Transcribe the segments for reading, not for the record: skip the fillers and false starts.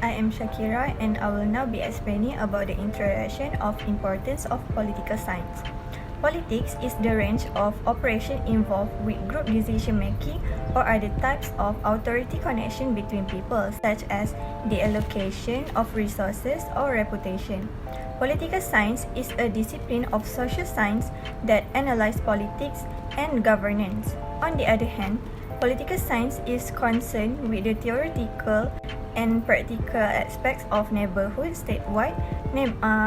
I am Nursyakirah and I will now be explaining about the introduction of importance of political science. Politics is the range of operation involved with group decision making or other types of authority connection between people, such as the allocation of resources or reputation. Political science is a discipline of social science that analyzes politics and governance. On the other hand, political science is concerned with the theoretical and practical aspects of neighborhood, statewide,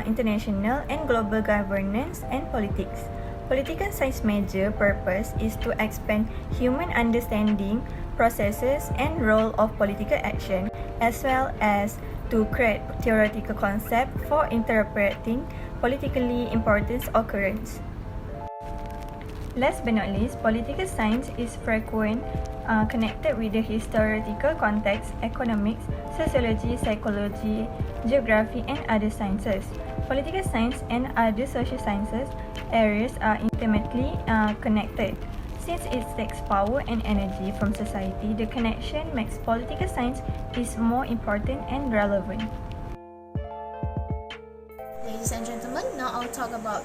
international, and global governance and politics. Political science major purpose is to expand human understanding, processes, and role of political action, as well as to create theoretical concept for interpreting politically important occurrence. Last but not least, political science is frequently connected with the historical context, economics, sociology, psychology, geography, and other sciences. Political science and other social sciences areas are intimately connected. Since it takes power and energy from society, the connection makes political science is more important and relevant. Ladies and gentlemen, now I'll talk about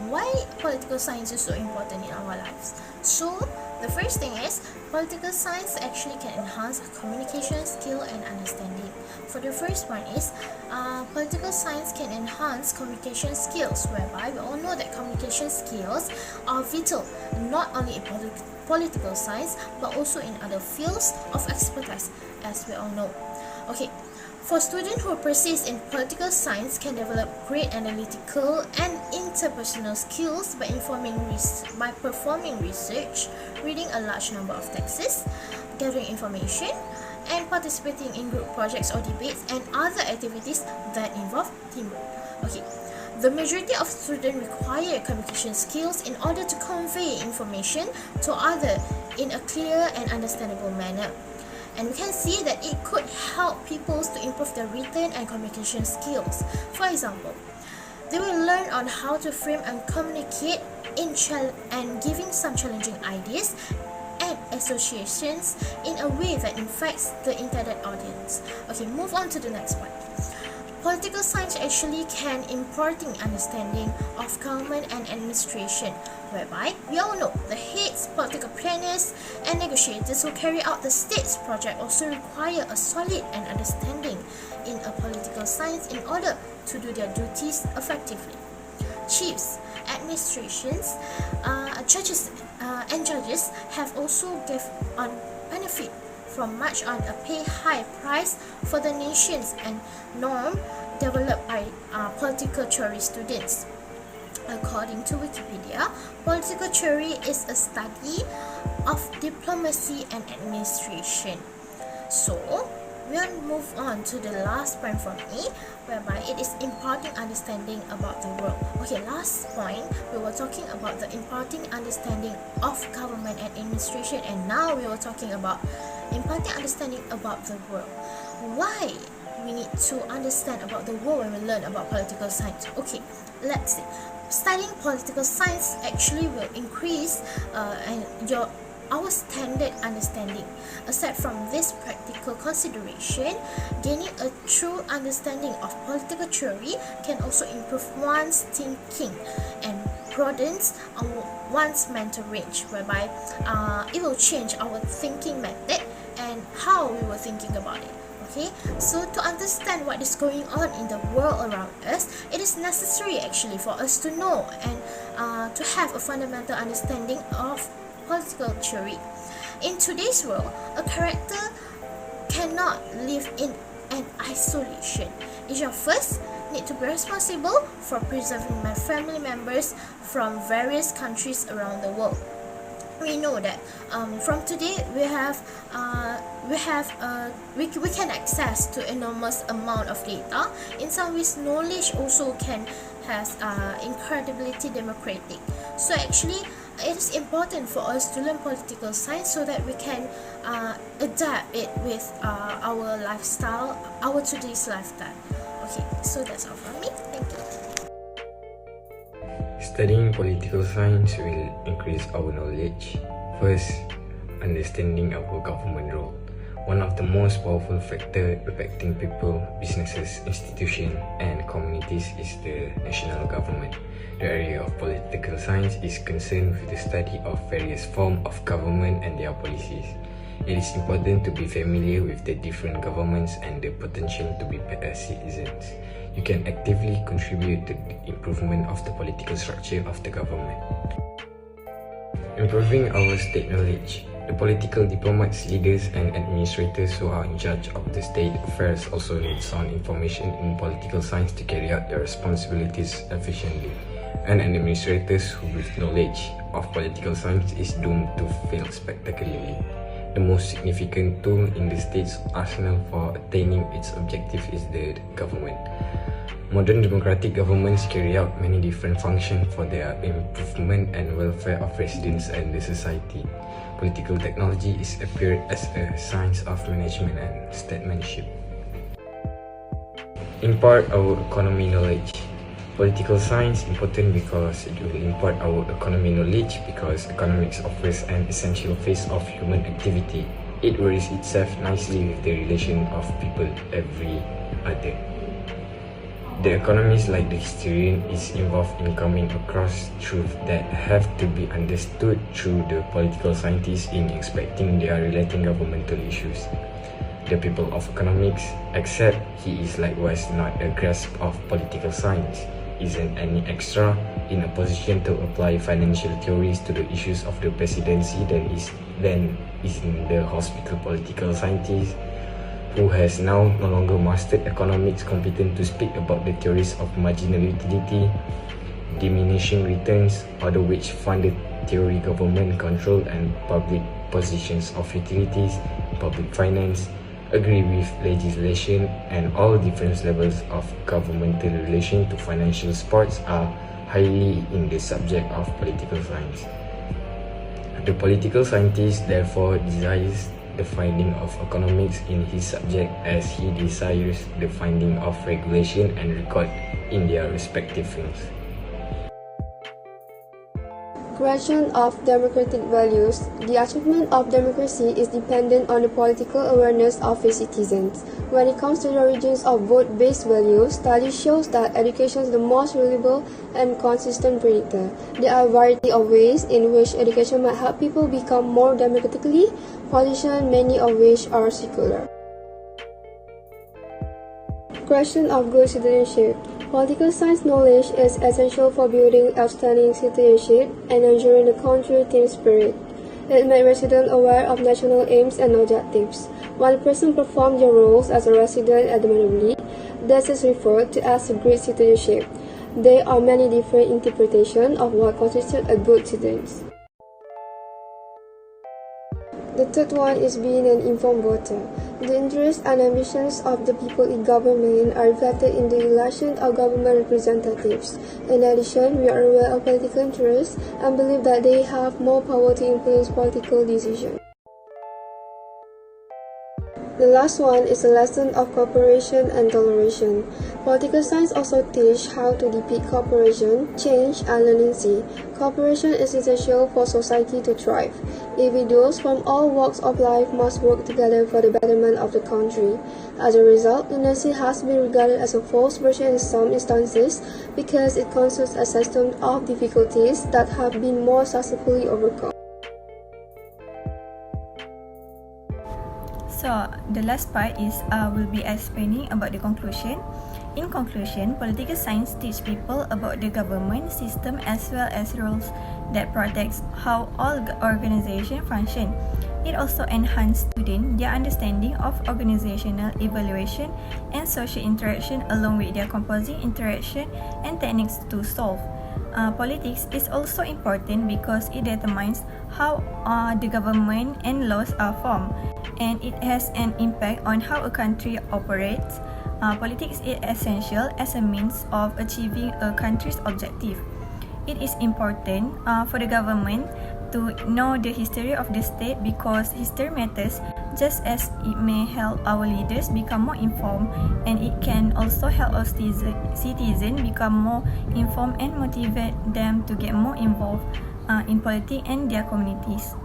why political science is so important in our lives. So, the first thing is, political science actually can enhance communication skill and understanding. For the first one is, political science can enhance communication skills, whereby we all know that communication skills are vital, not only in political science, but also in other fields of expertise, as we all know. Okay. For students who persist in political science can develop great analytical and interpersonal skills by performing research, reading a large number of texts, gathering information, and participating in group projects or debates and other activities that involve teamwork. Okay. The majority of students require communication skills in order to convey information to others in a clear and understandable manner. And we can see that it could help people to improve their written and communication skills. For example, they will learn on how to frame and communicate and giving some challenging ideas and associations in a way that infects the intended audience. Okay, move on to the next point. Political science actually can imparting understanding of government and administration, whereby we all know the heads, political planners, and negotiators who carry out the state's project also require a solid and understanding in a political science in order to do their duties effectively. Chiefs, administrations, judges, and judges have also give on benefit from much on a pay high price for the nations and norm developed by political theory students. According to Wikipedia, political theory is a study of diplomacy and administration. So, we'll move on to the last point from me, whereby it is imparting understanding about the world. Okay, last point, we were talking about the imparting understanding of government and administration, and now we were talking about imparting understanding about the world. Why we need to understand about the world when we learn about political science? Okay, let's see. Studying political science actually will increase our standard understanding. Aside from this practical consideration, gaining a true understanding of political theory can also improve one's thinking and broadens one's mental range, whereby it will change our thinking method and how we were thinking about it. Okay, so to understand what is going on in the world around us, it is necessary actually for us to know and to have a fundamental understanding of political theory. In today's world, a character cannot live in an isolation. Each of us need to be responsible for preserving my family members from various countries around the world. We know that from today we can access to enormous amount of data. In some ways, knowledge also has incredibility democratic. So actually, it is important for us to learn political science so that we can adapt it with our lifestyle, our today's lifestyle. Okay, so that's all from me. Thank you. Studying political science will increase our knowledge. First, understanding our government role. One of the most powerful factors affecting people, businesses, institutions, and communities is the national government. The area of political science is concerned with the study of various forms of government and their policies. It is important to be familiar with the different governments and the potential to be better citizens. You can actively contribute to the improvement of the political structure of the government. Improving our state knowledge. The political diplomats, leaders, and administrators who are in charge of the state affairs also need sound information in political science to carry out their responsibilities efficiently. And administrators who with knowledge of political science is doomed to fail spectacularly. The most significant tool in the state's arsenal for attaining its objective is the government. Modern democratic governments carry out many different functions for their improvement and welfare of residents and the society. Political technology is appeared as a science of management and statesmanship. Impart our economy knowledge. Political science important because it will impart our economy knowledge because economics offers an essential phase of human activity. It varies itself nicely with the relation of people every other. The economist, like the historian, is involved in coming across truths that have to be understood through the political scientists in expecting their relating governmental issues. The people of economics, except he is likewise not a grasp of political science, isn't any extra in a position to apply financial theories to the issues of the presidency than is in the hospital political scientist, who has now no longer mastered economics competent to speak about the theories of marginal utility, diminishing returns, other which funded theory government control and public positions of utilities, public finance, agree with legislation, and all different levels of governmental relation to financial sports are highly in the subject of political science. The political scientist therefore desires the finding of economics in his subject as he desires the finding of regulation and record in their respective fields. Creation of democratic values. The achievement of democracy is dependent on the political awareness of its citizens. When it comes to the origins of vote-based values, study shows that education is the most reliable and consistent predictor. There are a variety of ways in which education might help people become more democratically positioned, many of which are secular. Question of good citizenship. Political science knowledge is essential for building outstanding citizenship and ensuring the country team spirit. It makes residents aware of national aims and objectives. When a person performs their roles as a resident admirably, this is referred to as great citizenship. There are many different interpretations of what constitutes a good citizen. The third one is being an informed voter. The interests and ambitions of the people in government are reflected in the election of government representatives. In addition, we are aware of political interests and believe that they have more power to influence political decisions. The last one is a lesson of cooperation and toleration. Political science also teach how to depict cooperation, change, and leniency. Cooperation is essential for society to thrive. Individuals from all walks of life must work together for the betterment of the country. As a result, leniency has been regarded as a false virtue in some instances because it constitutes a system of difficulties that have been more successfully overcome. So the last part is will be explaining about the conclusion. In conclusion, political science teach people about the government system as well as rules that protects how all organizations function. It also enhances students their understanding of organizational evaluation and social interaction along with their composing interaction and techniques to solve. Politics is also important because it determines how the government and laws are formed, and it has an impact on how a country operates. Politics is essential as a means of achieving a country's objective. It is important for the government to know the history of the state because history matters, just as it may help our leaders become more informed, and it can also help our citizens become more informed and motivate them to get more involved in politics and their communities.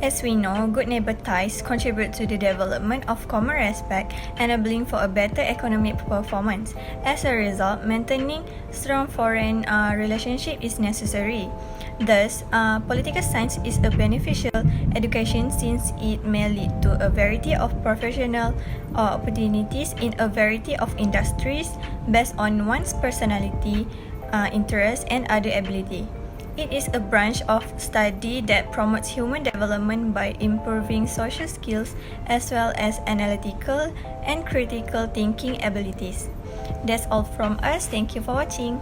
As we know, good neighbor ties contribute to the development of common respect, enabling for a better economic performance. As a result, maintaining strong foreign relationship is necessary. Thus, political science is a beneficial education since it may lead to a variety of professional opportunities in a variety of industries based on one's personality, interests, and other ability. It is a branch of study that promotes human development by improving social skills as well as analytical and critical thinking abilities. That's all from us. Thank you for watching.